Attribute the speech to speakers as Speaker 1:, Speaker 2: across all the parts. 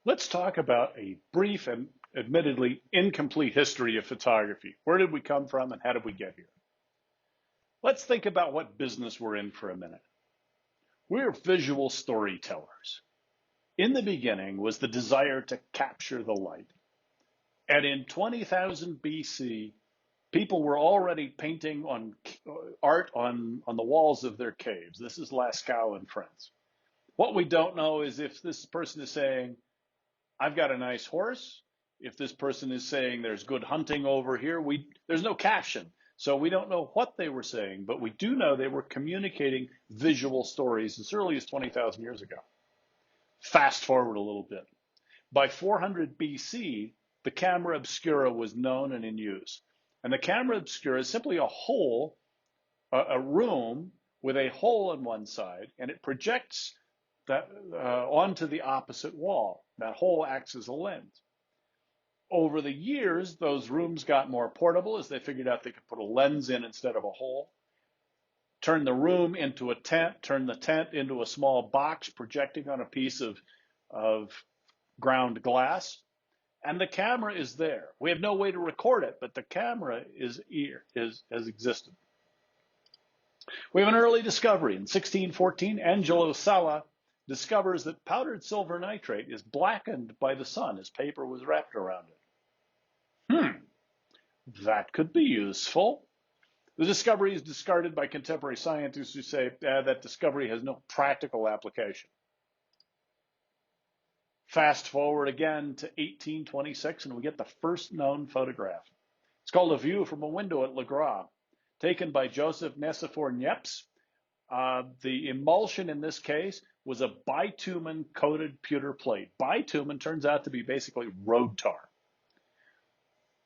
Speaker 1: Let's talk about a brief and admittedly incomplete history of photography. Where did we come from and how did we get here? Let's think about what business we're in for a minute. We're visual storytellers. In the beginning was the desire to capture the light. And in 20,000 BC, people were already painting on art on the walls of their caves. This is Lascaux in France. What we don't know is if this person is saying, I've got a nice horse. If this person is saying there's good hunting over here, there's no caption. So we don't know what they were saying, but we do know they were communicating visual stories as early as 20,000 years ago. Fast forward a little bit. By 400 BC, the camera obscura was known and in use. And the camera obscura is simply a hole, a room with a hole on one side, and it projects that onto the opposite wall. That hole acts as a lens. Over the years, those rooms got more portable as they figured out they could put a lens in instead of a hole. Turn the room into a tent, turn the tent into a small box projecting on a piece of ground glass, and the camera is there. We have no way to record it, but the camera has existed. We have an early discovery. In 1614, Angelo Sala discovers that powdered silver nitrate is blackened by the sun as paper was wrapped around it. That could be useful. The discovery is discarded by contemporary scientists who say that discovery has no practical application. Fast forward again to 1826, and we get the first known photograph. It's called A View from a Window at Gras, taken by Joseph Nicephore Niepce. The emulsion in this case was a bitumen coated pewter plate. Bitumen turns out to be basically road tar.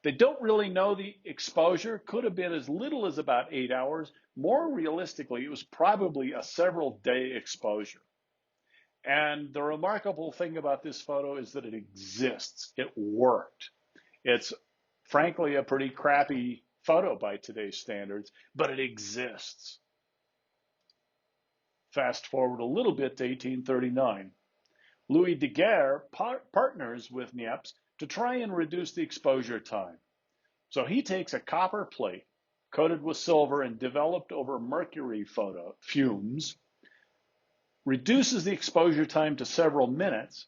Speaker 1: They don't really know the exposure. Could have been as little as about 8 hours. More realistically, it was probably a several-day exposure. And the remarkable thing about this photo is that it exists. It worked. It's frankly a pretty crappy photo by today's standards, but it exists. Fast forward a little bit to 1839. Louis Daguerre partners with Niepce to try and reduce the exposure time. So he takes a copper plate coated with silver and developed over mercury fumes, reduces the exposure time to several minutes,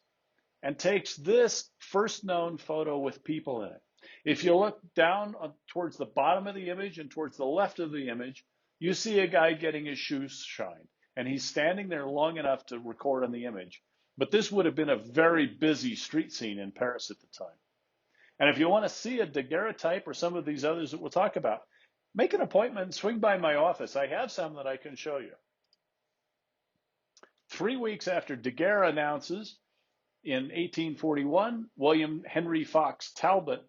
Speaker 1: and takes this first known photo with people in it. If you look down towards the bottom of the image and towards the left of the image, you see a guy getting his shoes shined, and he's standing there long enough to record on the image. But this would have been a very busy street scene in Paris at the time. And if you want to see a daguerreotype or some of these others that we'll talk about, make an appointment and swing by my office. I have some that I can show you. 3 weeks after Daguerre announces, in 1841, William Henry Fox Talbot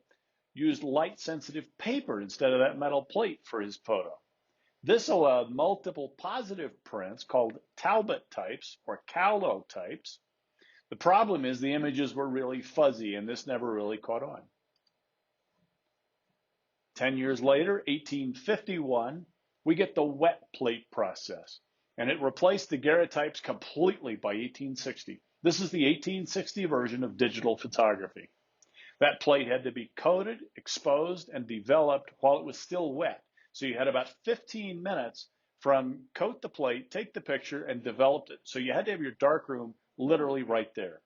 Speaker 1: used light-sensitive paper instead of that metal plate for his photo. This allowed multiple positive prints called Talbot types or calotypes. The problem is the images were really fuzzy, and this never really caught on. 10 years later, 1851, we get the wet plate process, and it replaced the daguerreotypes completely by 1860. This is the 1860 version of digital photography. That plate had to be coated, exposed, and developed while it was still wet. So you had about 15 minutes from coat the plate, take the picture, and developed it. So you had to have your darkroom literally right there.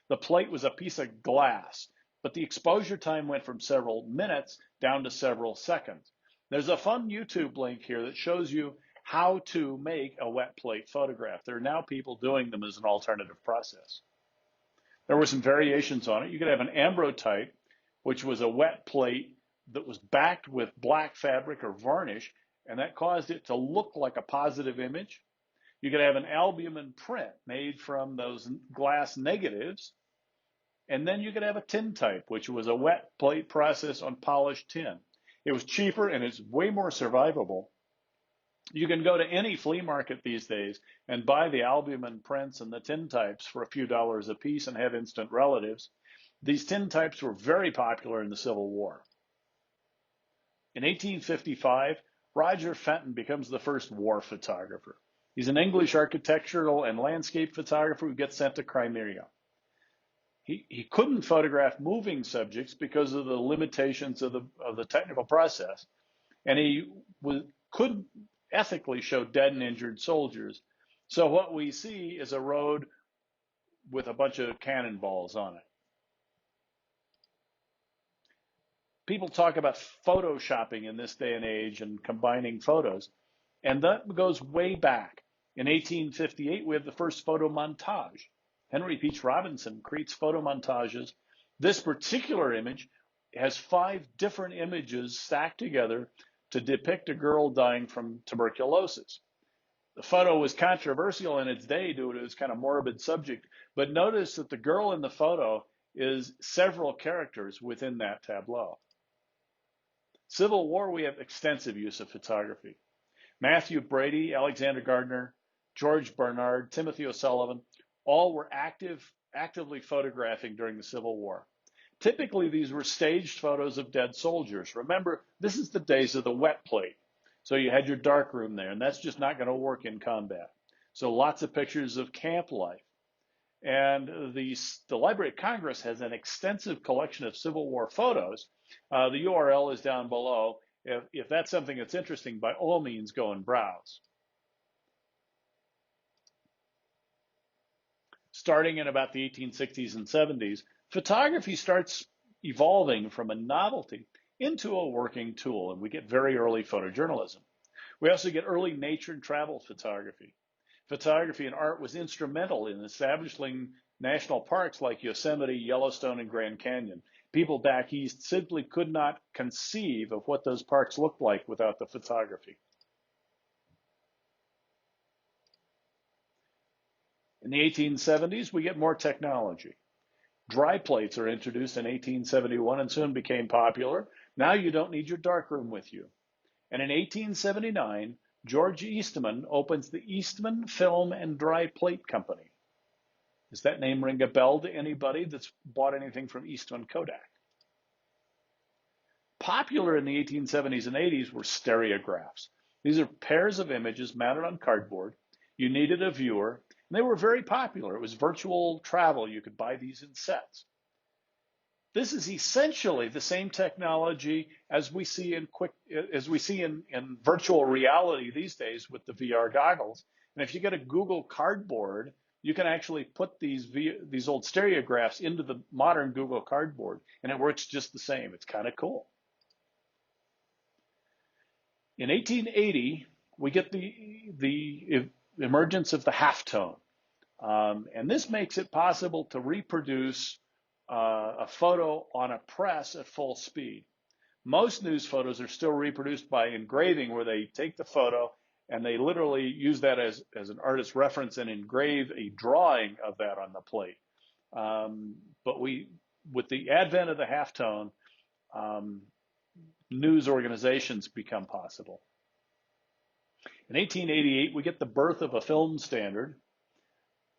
Speaker 1: The plate was a piece of glass, but the exposure time went from several minutes down to several seconds. There's a fun YouTube link here that shows you how to make a wet plate photograph. There are now people doing them as an alternative process. There were some variations on it. You could have an ambrotype, which was a wet plate that was backed with black fabric or varnish, and that caused it to look like a positive image. You could have an albumen print made from those glass negatives, and then you could have a tintype, which was a wet plate process on polished tin. It was cheaper and it's way more survivable. You can go to any flea market these days and buy the albumen prints and the tintypes for a few dollars a piece and have instant relatives. These tintypes were very popular in the Civil War. In 1855, Roger Fenton becomes the first war photographer. He's an English architectural and landscape photographer who gets sent to Crimea. He couldn't photograph moving subjects because of the limitations of the technical process, and couldn't ethically show dead and injured soldiers. So what we see is a road with a bunch of cannonballs on it. People talk about photoshopping in this day and age and combining photos, and that goes way back. In 1858, we have the first photo montage. Henry Peach Robinson creates photo montages. This particular image has 5 different images stacked together to depict a girl dying from tuberculosis. The photo was controversial in its day due to its kind of morbid subject, but notice that the girl in the photo is several characters within that tableau. Civil War, we have extensive use of photography. Matthew Brady, Alexander Gardner, George Barnard, Timothy O'Sullivan, all were actively photographing during the Civil War. Typically, these were staged photos of dead soldiers. Remember, this is the days of the wet plate. So you had your darkroom there, and that's just not going to work in combat. So lots of pictures of camp life. And the Library of Congress has an extensive collection of Civil War photos. The URL is down below. If that's something that's interesting, by all means, go and browse. Starting in about the 1860s and 70s, photography starts evolving from a novelty into a working tool, and we get very early photojournalism. We also get early nature and travel photography. Photography and art was instrumental in establishing national parks like Yosemite, Yellowstone, and Grand Canyon. People back east simply could not conceive of what those parks looked like without the photography. In the 1870s, we get more technology. Dry plates are introduced in 1871 and soon became popular. Now you don't need your darkroom with you. And in 1879, George Eastman opens the Eastman Film and Dry Plate Company. Does that name ring a bell to anybody that's bought anything from Eastman Kodak? Popular in the 1870s and 80s were stereographs. These are pairs of images mounted on cardboard. You needed a viewer, and they were very popular. It was virtual travel. You could buy these in sets. This is essentially the same technology as we see in virtual reality these days with the VR goggles. And if you get a Google Cardboard, you can actually put these old stereographs into the modern Google Cardboard, and it works just the same. It's kind of cool. In 1880, we get the emergence of the halftone, and this makes it possible to reproduce a photo on a press at full speed. Most news photos are still reproduced by engraving, where they take the photo and they literally use that as an artist's reference and engrave a drawing of that on the plate. But with the advent of the halftone, news organizations become possible. In 1888, we get the birth of a film standard.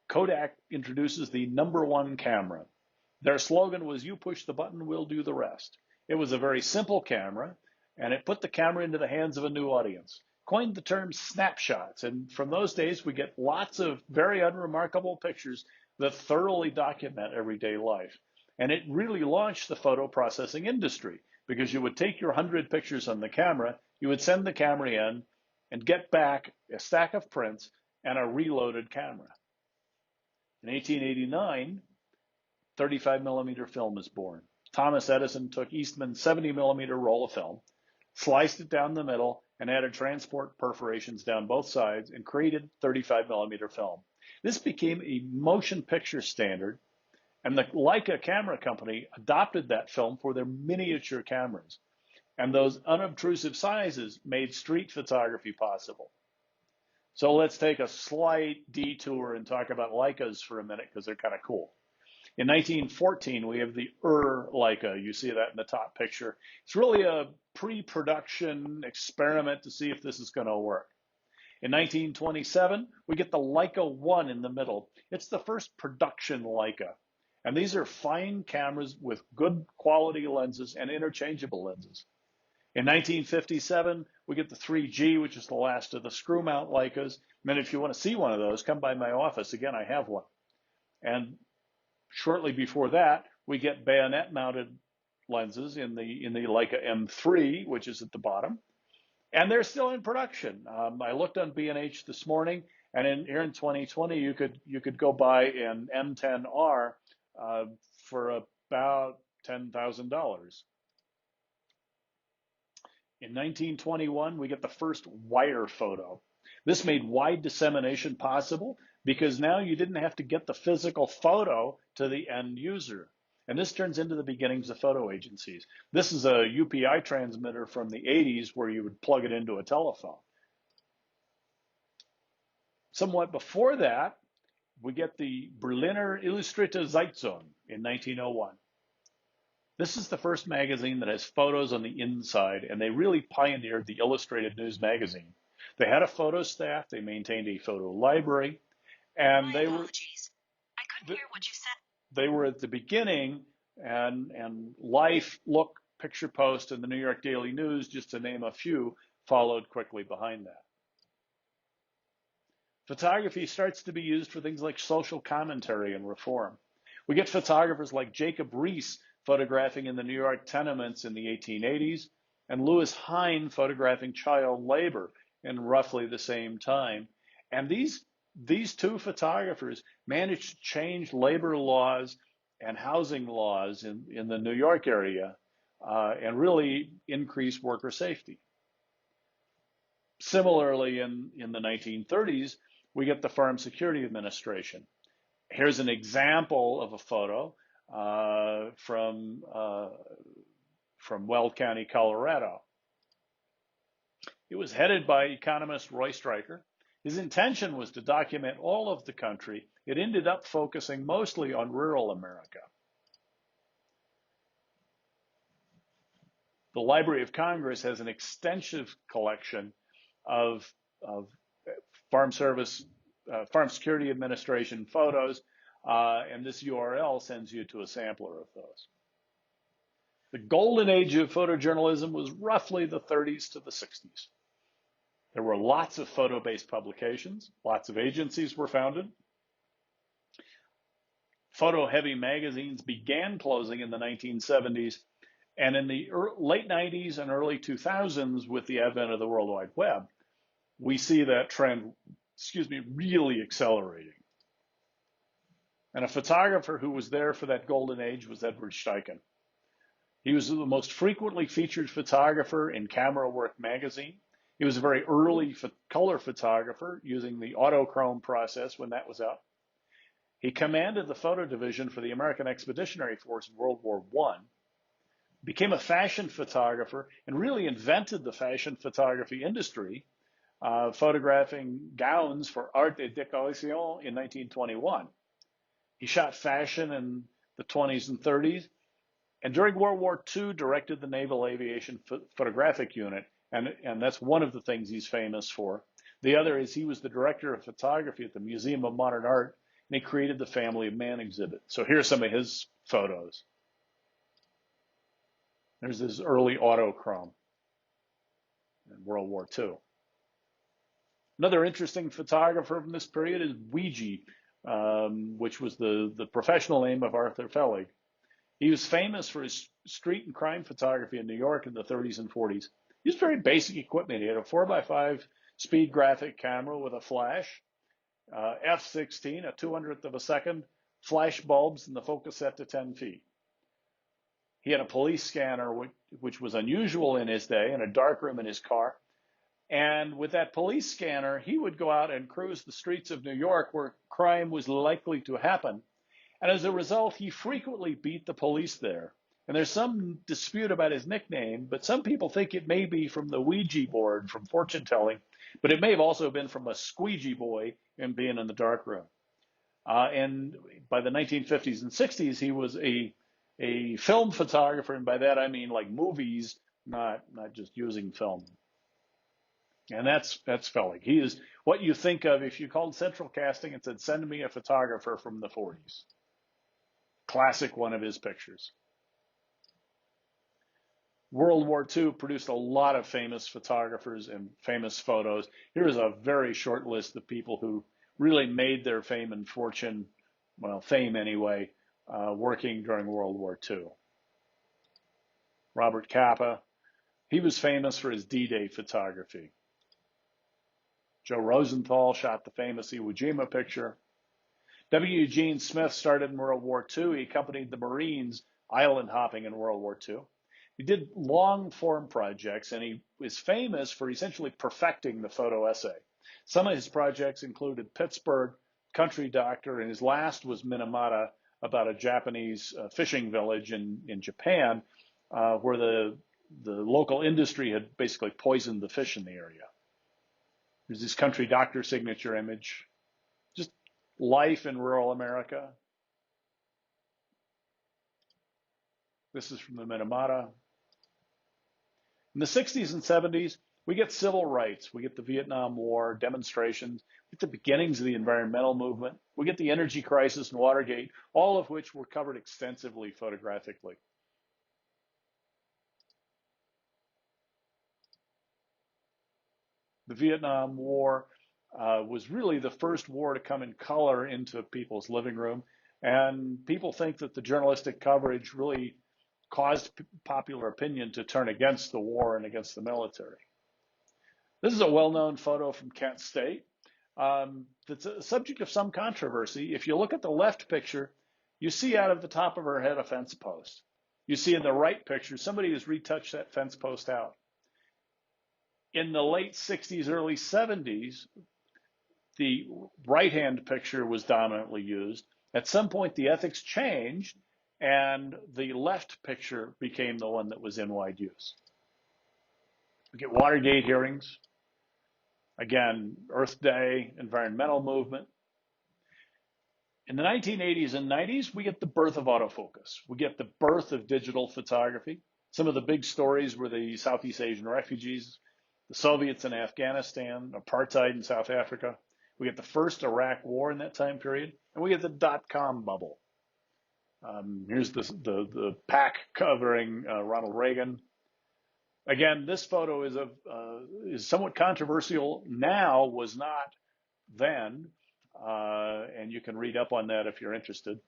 Speaker 1: Kodak introduces the #1 camera. Their slogan was, "You push the button, we'll do the rest." It was a very simple camera, and it put the camera into the hands of a new audience. Coined the term snapshots, and from those days we get lots of very unremarkable pictures that thoroughly document everyday life. And it really launched the photo processing industry, because you would take your 100 pictures on the camera, you would send the camera in, and get back a stack of prints and a reloaded camera. In 1889, 35 millimeter film is born. Thomas Edison took Eastman's 70 millimeter roll of film, sliced it down the middle, and added transport perforations down both sides and created 35 millimeter film. This became a motion picture standard, and the Leica camera company adopted that film for their miniature cameras. And those unobtrusive sizes made street photography possible. So let's take a slight detour and talk about Leicas for a minute, because they're kind of cool. In 1914, we have the Leica. You see that in the top picture. It's really a pre-production experiment to see if this is going to work. In 1927, we get the Leica 1 in the middle. It's the first production Leica. And these are fine cameras with good quality lenses and interchangeable lenses. In 1957, we get the 3G, which is the last of the screw mount Leicas. And if you want to see one of those, come by my office. Again, I have one. And Shortly before that, we get bayonet-mounted lenses in the Leica M3, which is at the bottom, and they're still in production. I looked on B&H this morning, and here in 2020, you could go buy an M10R for about $10,000. In 1921, we get the first wire photo. This made wide dissemination possible because now you didn't have to get the physical photo to the end user. And this turns into the beginnings of photo agencies. This is a UPI transmitter from the 80s where you would plug it into a telephone. Somewhat before that, we get the Berliner Illustrierte Zeitung in 1901. This is the first magazine that has photos on the inside, and they really pioneered the illustrated news magazine. They had a photo staff, they maintained a photo library, and they were at the beginning, and Life, Look, Picture Post, and the New York Daily News, just to name a few, followed quickly behind that. Photography starts to be used for things like social commentary and reform. We get photographers like Jacob Riis photographing in the New York tenements in the 1880s, and Louis Hine photographing child labor in roughly the same time. And these two photographers managed to change labor laws and housing laws in the New York area and really increase worker safety. Similarly, in the 1930s, we get the Farm Security Administration. Here's an example of a photo from Weld County, Colorado. It was headed by economist Roy Streicher. His intention was to document all of the country. It ended up focusing mostly on rural America. The Library of Congress has an extensive collection of Farm Security Administration photos, and this URL sends you to a sampler of those. The golden age of photojournalism was roughly the 30s to the 60s. There were lots of photo-based publications, lots of agencies were founded. Photo-heavy magazines began closing in the 1970s, and in the late 90s and early 2000s, with the advent of the World Wide Web, we see that trend, really accelerating. And a photographer who was there for that golden age was Edward Steichen. He was the most frequently featured photographer in Camera Work magazine. He was a very early color photographer using the autochrome process when that was out. He commanded the photo division for the American Expeditionary Force in World War I, became a fashion photographer, and really invented the fashion photography industry, photographing gowns for Art et Décoration in 1921. He shot fashion in the 20s and 30s, and during World War II directed the Naval Aviation Photographic Unit, and that's one of the things he's famous for. The other is he was the director of photography at the Museum of Modern Art, and he created the Family of Man exhibit. So here's some of his photos. There's this early autochrome in World War II. Another interesting photographer from this period is Weegee, which was the professional name of Arthur Fellig. He was famous for his street and crime photography in New York in the 30s and 40s. He used very basic equipment. He had a 4x5 speed graphic camera with a flash, f/16, a 200th of a second, flash bulbs, and the focus set to 10 feet. He had a police scanner, which was unusual in his day, in a darkroom in his car. And with that police scanner, he would go out and cruise the streets of New York where crime was likely to happen. And as a result, he frequently beat the police there. And there's some dispute about his nickname, but some people think it may be from the Ouija board from fortune telling, but it may have also been from a squeegee boy and being in the darkroom. And by the 1950s and 60s, he was a film photographer, and by that I mean like movies, not just using film. And that's Fellig. He is what you think of if you called Central Casting and said, send me a photographer from the 40s. Classic one of his pictures. World War II produced a lot of famous photographers and famous photos. Here's a very short list of people who really made their fame and fortune, well, fame anyway, working during World War II. Robert Capa, he was famous for his D-Day photography. Joe Rosenthal shot the famous Iwo Jima picture. W. Eugene Smith started in World War II. He accompanied the Marines island hopping in World War II. He did long form projects, and he was famous for essentially perfecting the photo essay. Some of his projects included Pittsburgh, Country Doctor, and his last was Minamata, about a Japanese fishing village in Japan, where the local industry had basically poisoned the fish in the area. There's this Country Doctor signature image. Just life in rural America. This is from the Minamata. In the 60s and 70s, we get civil rights. We get the Vietnam War, demonstrations. We get the beginnings of the environmental movement. We get the energy crisis and Watergate, all of which were covered extensively photographically. The Vietnam War was really the first war to come in color into people's living room. And people think that the journalistic coverage really caused popular opinion to turn against the war and against the military. This is a well-known photo from Kent State. That's a subject of some controversy. If you look at the left picture, you see out of the top of her head a fence post. You see in the right picture, somebody has retouched that fence post out. In the late 60s, early 70s, the right-hand picture was dominantly used. At some point, the ethics changed, and the left picture became the one that was in wide use. We get Watergate hearings. Again, Earth Day, environmental movement. In the 1980s and 90s, we get the birth of autofocus. We get the birth of digital photography. Some of the big stories were the Southeast Asian refugees, the Soviets in Afghanistan, apartheid in South Africa. We get the first Iraq war in that time period, and we get the dot-com bubble. Here's the pack covering Ronald Reagan. Again, this photo is somewhat controversial now, was not then, and you can read up on that if you're interested.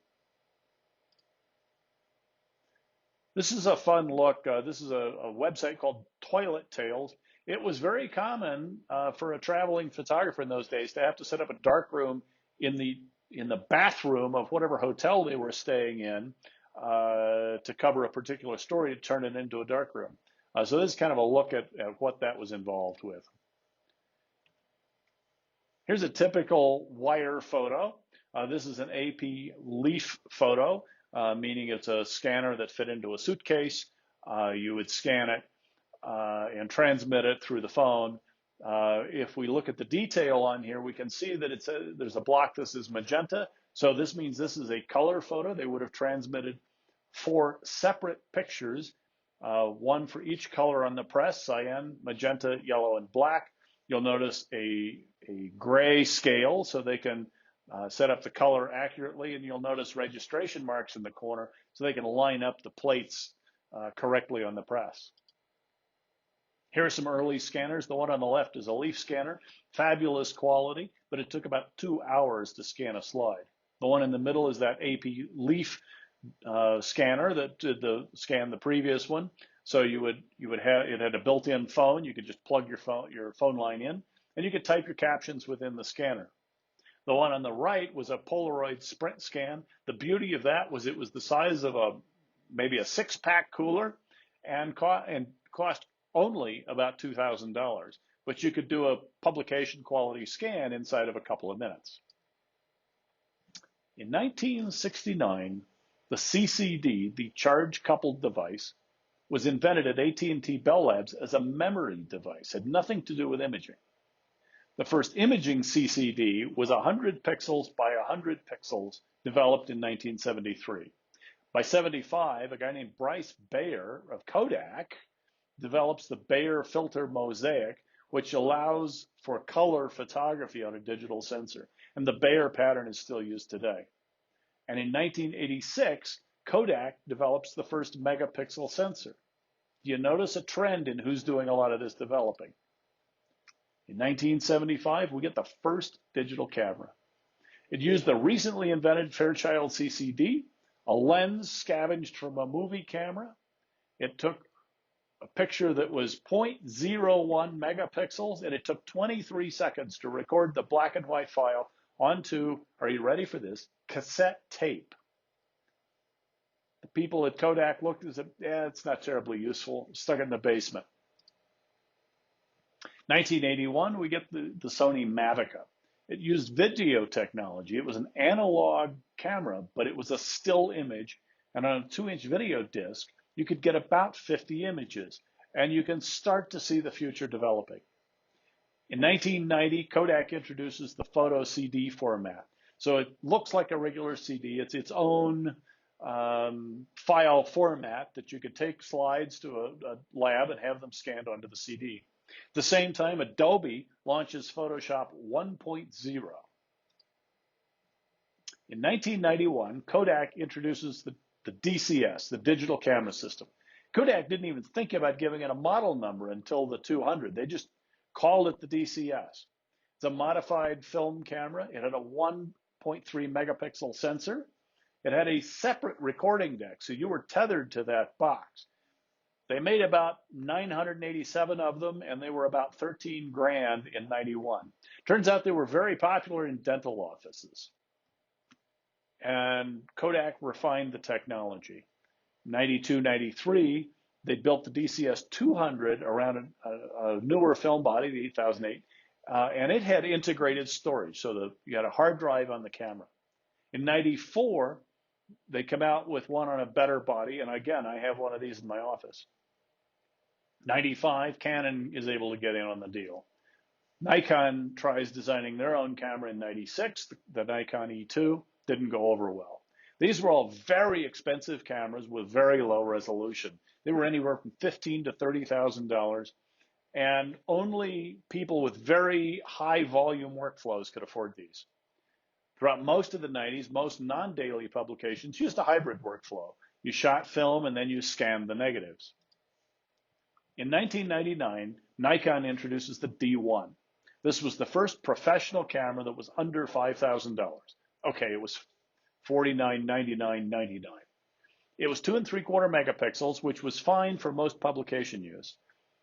Speaker 1: This is a fun look. This is a website called Toilet Tales. It was very common for a traveling photographer in those days to have to set up a dark room in the bathroom of whatever hotel they were staying in to cover a particular story, to turn it into a dark room. So this is kind of a look at what that was involved with. Here's a typical wire photo. This is an AP leaf photo, meaning it's a scanner that fit into a suitcase. You would scan it and transmit it through the phone. If we look at the detail on here, we can see that there's a block that says magenta. So this means this is a color photo. They would have transmitted 4 separate pictures, one for each color on the press: cyan, magenta, yellow, and black. You'll notice a gray scale so they can set up the color accurately, and you'll notice registration marks in the corner so they can line up the plates correctly on the press. Here are some early scanners. The one on the left is a leaf scanner, fabulous quality, but it took about 2 hours to scan a slide. The one in the middle is that AP leaf scanner that did scan the previous one. So it had a built-in phone. You could just plug your phone line in, and you could type your captions within the scanner. The one on the right was a Polaroid Sprint scan. The beauty of that was it was the size of maybe a 6-pack cooler, and cost only about $2,000. But you could do a publication quality scan inside of a couple of minutes. In 1969, the CCD, the charge coupled device, was invented at AT&T Bell Labs as a memory device. It had nothing to do with imaging. The first imaging CCD was 100 pixels by 100 pixels, developed in 1973. By 75, a guy named Bryce Bayer of Kodak develops the Bayer filter mosaic, which allows for color photography on a digital sensor. And the Bayer pattern is still used today. And in 1986, Kodak develops the first megapixel sensor. Do you notice a trend in who's doing a lot of this developing? In 1975, we get the first digital camera. It used the recently invented Fairchild CCD, A lens scavenged from a movie camera. It took a picture that was 0.01 megapixels, and it took 23 seconds to record the black and white file onto, are you ready for this, cassette tape. The people at Kodak looked and said, yeah, it's not terribly useful, stuck it in the basement. 1981, we get the Sony Mavica. It used video technology. It was an analog camera, but it was a still image, and on a 2-inch video disc, you could get about 50 images, and you can start to see the future developing. In 1990, Kodak introduces the photo CD format. So it looks like a regular CD. It's its own file format that you could take slides to a lab and have them scanned onto the CD. At the same time, Adobe launches Photoshop 1.0. In 1991, Kodak introduces the DCS, the digital camera system. Kodak didn't even think about giving it a model number until the 200. They just called it the DCS. It's a modified film camera. It had a 1.3 megapixel sensor. It had a separate recording deck, so you were tethered to that box. They made about 987 of them, and they were about 13 grand in 91. Turns out they were very popular in dental offices. And Kodak refined the technology. 92, 93, they built the DCS 200 around a newer film body, the 8008, and it had integrated storage, so you had a hard drive on the camera. In 94, they come out with one on a better body, and again, I have one of these in my office. 95, Canon is able to get in on the deal. Nikon tries designing their own camera in 96, the Nikon E2, didn't go over well. These were all very expensive cameras with very low resolution. They were anywhere from $15,000 to $30,000, and only people with very high volume workflows could afford these. Throughout most of the 90s, most non-daily publications used a hybrid workflow. You shot film and then you scanned the negatives. In 1999, Nikon introduces the D1. This was the first professional camera that was under $5,000. Okay, it was $49.99.99. It was 2.75 megapixels, which was fine for most publication use.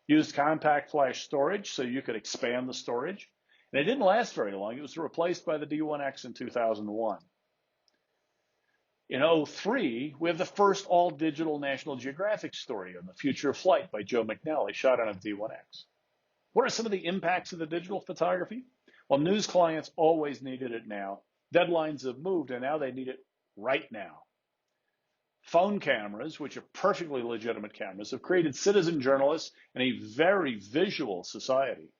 Speaker 1: Used compact flash storage, so you could expand the storage. And it didn't last very long. It was replaced by the D1X in 2001. In 2003, we have the first all-digital National Geographic story on the future of flight by Joe McNally, shot on a D1X. What are some of the impacts of the digital photography? Well, news clients always needed it now. Deadlines have moved, and now they need it right now. Phone cameras, which are perfectly legitimate cameras, have created citizen journalists and a very visual society.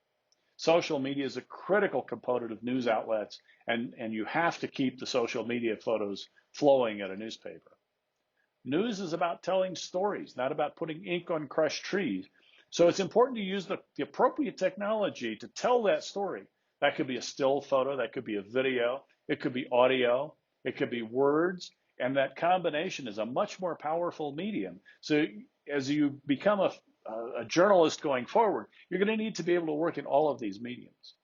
Speaker 1: Social media is a critical component of news outlets, and you have to keep the social media photos flowing at a newspaper. News is about telling stories, not about putting ink on crushed trees. So it's important to use the appropriate technology to tell that story. That could be a still photo, that could be a video, it could be audio, it could be words, and that combination is a much more powerful medium. So as you become a journalist going forward, you're going to need to be able to work in all of these mediums.